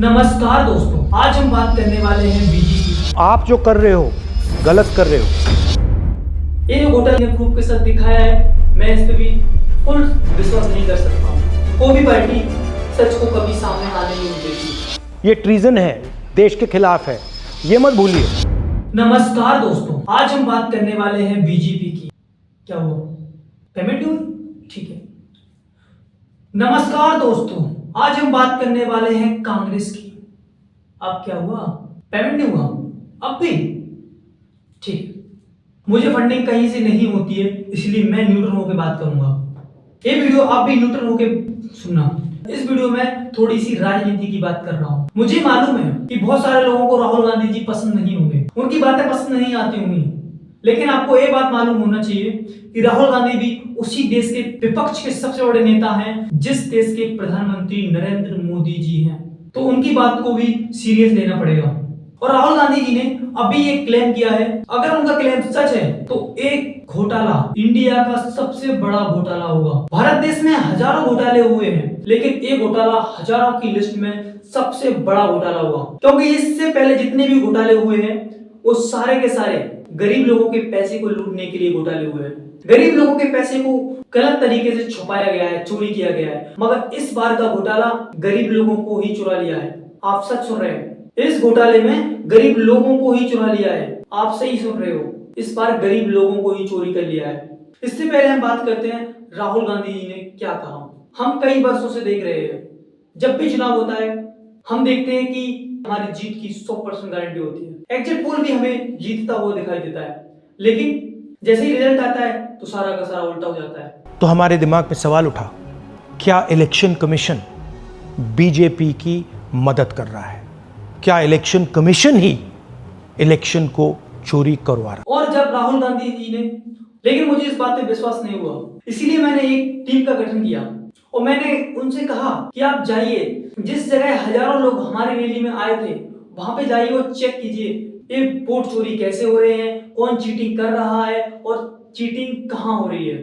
नमस्कार दोस्तों, आज हम बात करने वाले हैं बीजेपी। आप जो कर रहे हो गलत कर रहे हो। ये जो घोटाले ने प्रूफ के साथ दिखाया है, मैं इस पे भी फुल विश्वास नहीं कर सकता। कोई भी पार्टी सच को कभी सामने आने नहीं देती। ये ट्रीजन है, देश के खिलाफ है, ये मत भूलिए। नमस्कार दोस्तों, आज हम बात करने वाले हैं बीजेपी की। क्या हुआ? पेमेंट हुई? ठीक है। नमस्कार दोस्तों, आज हम बात करने वाले हैं कांग्रेस की। अब क्या हुआ? पेमेंट नहीं हुआ? अब भी ठीक। मुझे फंडिंग कहीं से नहीं होती है, इसलिए मैं न्यूट्रल होकर बात करूंगा। ये वीडियो आप भी न्यूट्रल होकर सुनना। इस वीडियो में थोड़ी सी राजनीति की बात कर रहा हूं। मुझे मालूम है कि बहुत सारे लोगों को राहुल गांधी जी पसंद नहीं होंगे, उनकी बातें पसंद नहीं आती होंगी, लेकिन आपको ये बात मालूम होना चाहिए कि राहुल गांधी भी उसी देश के विपक्ष के सबसे बड़े नेता हैं जिस देश के प्रधानमंत्री नरेंद्र मोदी जी हैं, तो उनकी बात को भी सीरियस लेना पड़ेगा। और राहुल गांधी जी ने अभी ये क्लेम किया है, अगर उनका क्लेम सच है तो एक घोटाला इंडिया का सबसे बड़ा घोटाला होगा। भारत देश में हजारों घोटाले हुए हैं, लेकिन एक घोटाला हजारों की लिस्ट में सबसे बड़ा घोटाला होगा, क्योंकि इससे पहले जितने भी घोटाले हुए हैं वो सारे के सारे गरीब लोगों के पैसे को लूटने के लिए घोटाले हुए हैं। गरीब लोगों के पैसे को गलत तरीके से छुपाया गया है, चोरी किया गया है, मगर इस बार का घोटाला गरीब लोगों को ही चुरा लिया है। आप सच सुन रहे हैं, इस घोटाले में गरीब लोगों को ही चुरा लिया है। आप सही सुन रहे हो, इस बार गरीब लोगों को ही चोरी कर लिया है। इससे पहले हम बात करते हैं राहुल गांधी जी ने क्या कहा। हम कई वर्षों से देख रहे हैं, जब भी चुनाव होता है हम देखते हैं कि हमारी जीत की 100% गारंटी होती है। एग्जिट पोल भी हमें जीतता हुआ दिखाई देता है, लेकिन जैसे ही रिजल्ट आता है तो सारा का सारा उल्टा हो जाता है। तो हमारे दिमाग में सवाल उठा, क्या इलेक्शन कमीशन बीजेपी की मदद कर रहा है? क्या इलेक्शन कमीशन ही इलेक्शन को चोरी करवा रहा? और जब राहुल गांधी जी ने, लेकिन मुझे इस बात पे विश्वास नहीं हुआ, इसीलिए मैंने एक टीम का गठन किया और मैंने उनसे कहा कि आप जाइए, जिस जगह हजारों लोग हमारी रैली में आए थे वहां पे जाइए और चेक कीजिए ये वोट चोरी कैसे हो रहे हैं, कौन चीटिंग कर रहा है और चीटिंग कहां हो रही है।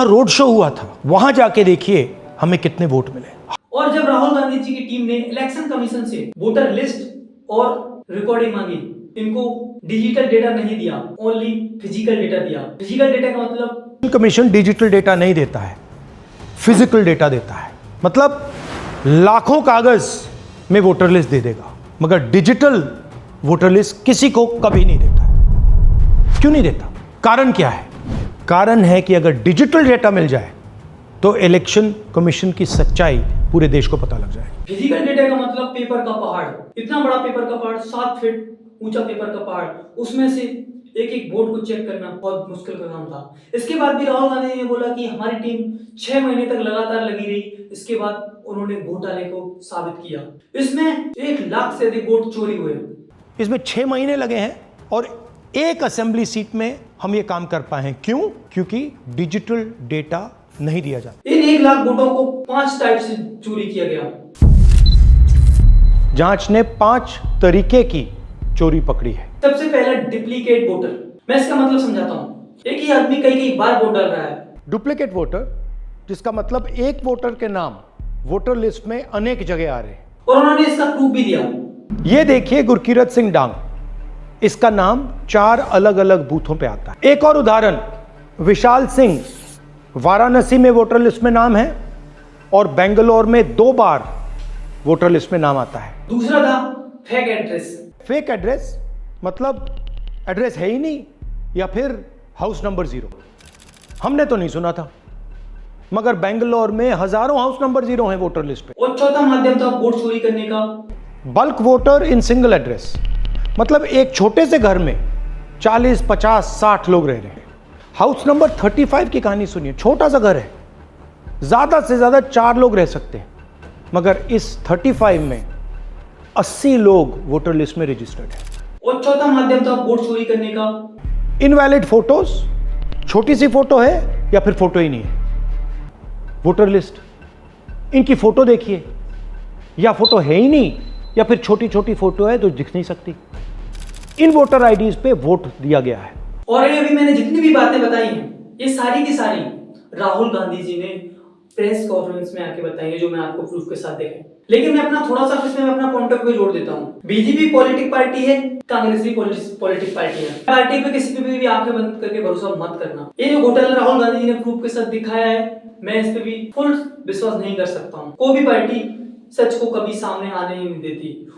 रोड शो हुआ था, वहां जाके देखिए हमें कितने वोट मिले। और जब राहुल गांधी जी की टीम ने इलेक्शन कमीशन से वोटर लिस्ट और रिकॉर्डिंग मांगी, इनको डिजिटल डेटा नहीं दिया, ओनली फिजिकल डेटा दिया। फिजिकल डेटा का मतलब, कमीशन डिजिटल डेटा नहीं देता है, फिजिकल डेटा देता है। मतलब लाखों कागज में वोटर लिस्ट दे देगा, मगर डिजिटल वोटर लिस्ट किसी को कभी नहीं देता है। क्यों नहीं देता? कारण क्या है? कारण है कि अगर डिजिटल डेटा मिल जाए तो इलेक्शन कमीशन की सच्चाई पूरे देश को पता लग जाए। फिजिकल डेटा का मतलब पेपर का पहाड़, इतना बड़ा पेपर का पहाड़, 7 फीट ऊंचा पेपर का पहाड़, उसमें से एक एक वोट को चेक करना बहुत मुश्किल का काम था। इसके बाद भी राहुल गांधी ने बोला कि हमारी टीम 6 महीने तक लगातार लगी रही। इसके बाद उन्होंने घोटाले को साबित किया। इसमें 1 लाख से अधिक वोट चोरी हुए। इसमें 6 महीने लगे हैं और एक असेंबली सीट में हम ये काम कर पाए हैं। क्यों? क्योंकि डिजिटल डेटा नहीं दिया जाता। इन 1 लाख वोटों को 5 टाइप से चोरी किया गया। जांच ने 5 तरीके की चोरी पकड़ी है। सबसे पहला डुप्लीकेट वोटर। मैं इसका मतलब समझाता हूँ। एक ही आदमी कई बार वोट डाल रहा है। डुप्लीकेट वोटर, जिसका मतलब एक वोटर के नाम वोटर लिस्ट में अनेक जगह आ रहे हैं। और उन्होंने इसका प्रूफ भी दिया। ये देखिए गुरकीरत सिंह डांग, इसका नाम 4 अलग अलग बूथों पे आता है। एक और उदाहरण, विशाल सिंह, वाराणसी में वोटर लिस्ट में नाम है और बेंगलोर में 2 बार वोटर लिस्ट में नाम आता है। दूसरा था फेक एड्रेस। फेक एड्रेस मतलब एड्रेस है ही नहीं, या फिर हाउस नंबर 0। हमने तो नहीं सुना था, मगर बेंगलोर में हजारों हाउस नंबर 0 हैं वोटर लिस्ट पे। और चौथा माध्यम था वोट चोरी करने का, bulk voter in single address. मतलब एक छोटे से घर में 40, 50, 60 लोग रह रहे हैं। हाउस नंबर 35 की कहानी सुनिए, छोटा सा घर है, ज्यादा से ज्यादा 4 लोग रह सकते हैं, मगर इस 35 में 80 लोग वोटर लिस्ट में रजिस्टर्ड है। और चौथा माध्यम था वोट चोरी करने का, इनवैलिड फोटोज, छोटी सी फोटो है या फिर फोटो ही नहीं है। वोटर लिस्ट, इनकी फोटो देखिए, या फोटो है ही नहीं या फिर छोटी छोटी फोटो है तो दिख नहीं सकती। इन वोटर आईडीज पे वोट दिया गया है। और ये अभी मैंने जितनी भी बातें बताई हैं, ये सारी की सारी राहुल गांधी जी ने प्रेस कॉन्फ्रेंस में आके बताई है, जो मैं आपको प्रूफ के साथ दिखाई। लेकिन मैं अपना थोड़ा सा इसमें अपना पॉइंट ऑफ व्यू जोड़ देता हूँ। बीजेपी पॉलिटिक पार्टी है, कांग्रेस भी पॉलिटिक पार्टी है। पार्टी पे किसी पे भी आंखें बंद करके भरोसा मत करना। ये जो घोटाला राहुल गांधी जी ने प्रूफ के साथ दिखाया है, मैं इस पे भी फुल विश्वास नहीं कर सकता हूँ। कोई भी पार्टी सच को कभी सामने आने नहीं देती।